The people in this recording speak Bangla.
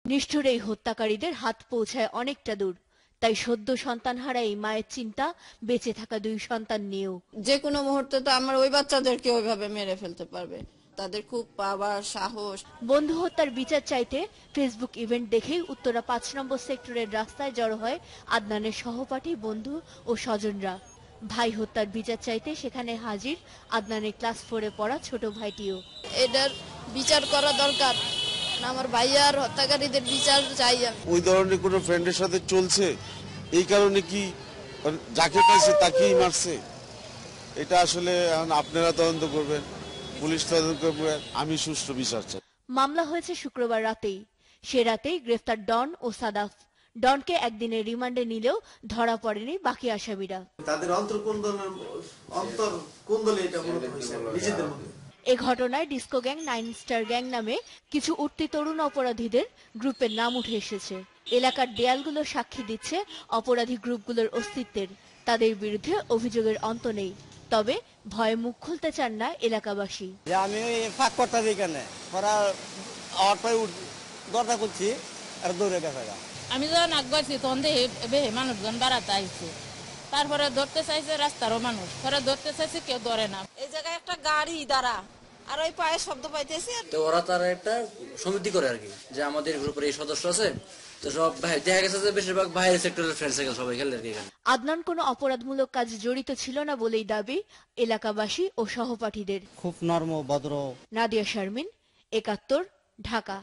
নিষ্ঠুর এই হত্যাকারীদের হাত পৌঁছায় অনেকটা দূর। তাই সদ্য সন্তানহারা এই মায়ের চিন্তা বেঁচে থাকা 2 সন্তান নিয়েও। যে কোনো মুহূর্তে তো আমার ওই বাচ্চাদেরকে ওইভাবে মেরে ফেলতে পারবে। তাদের খুব পাওয়ার সাহস। বন্ধু হত্যার বিচার চাইতে ফেসবুক ইভেন্ট দেখেই উত্তরা 5 নম্বর সেক্টরের রাস্তায় জড়ো হয় আদনানের সহপাঠী, বন্ধু ও স্বজনরা। ভাই হত্যার বিচার চাইতে সেখানে হাজির আদনানের ক্লাস 4-এ পড়া ছোট ভাইটিও। এটার বিচার করা দরকার। আমার ভাইয়ার হত্যাকারীদের বিচার চাই আমি। ওই ধরনের কোনো ফ্রেন্ডের সাথে চলছে, এই কারণে কি যাকে পাইছে তাকেই মারছে? এটা আসলে আপনারা তদন্ত করবেন, পুলিশ তদন্ত করবে, আমি সুষ্ঠু বিচার চাই। মামলা হয়েছে শুক্রবার রাতেই। সে রাতেই গ্রেফতার ডন ও সাদাফ। ডনকে একদিনের রিমান্ডে নিলেও ধরা পড়েনি বাকি আসামিরা। তাদের অন্তর কোন দলে এটা মূলত হয়েছে নিজেদের মধ্যে। এ ঘটনায় ডিস্কো গ্যাং, 9 স্টার গ্যাং নামে কিছু উঠতি তরুণ অপরাধীদের গ্রুপের নাম উঠে এসেছে। এলাকার দেয়ালগুলো সাক্ষী দিচ্ছে অপরাধী গ্রুপগুলোর অস্তিত্বের। তাদের বিরুদ্ধে অভিযোগের অন্ত নেই, তবে ভয়ে মুখ খুলতে চান না এলাকাবাসী। আমি ফাঁক করতে দিই কেন দরজা করছি আর দৌড়ে গেছে। আমি যখন আগাইছি তখন দেখে মানুষজন বাড়াতে আইছে, তারপরে ধরতে চাইছে রাস্তারও মানুষ, পরে ধরতে চাইছে কেউ ধরে না। এই জায়গায় একটা গাড়ি দাঁড়া আর ওই পায়ে শব্দ পাইতেছি। তো ওরা তারা একটা সমিতি করে আর কি, যে আমাদের গ্রুপের এই সদস্য আছে, তো সব দেখা গেছে যে বেশিরভাগ বাইরের সেক্টরের ফ্রেন্ড সাইকেল সবাই খেলে আর কি। আদনান কোনো অপরাধমূলক কাজে জড়িত ছিল না বলেই দাবি এলাকাবাসী ও সহপাঠীদের। খুব নরম ভদ্র। নাদিয়া শারমিন, 71, ঢাকা।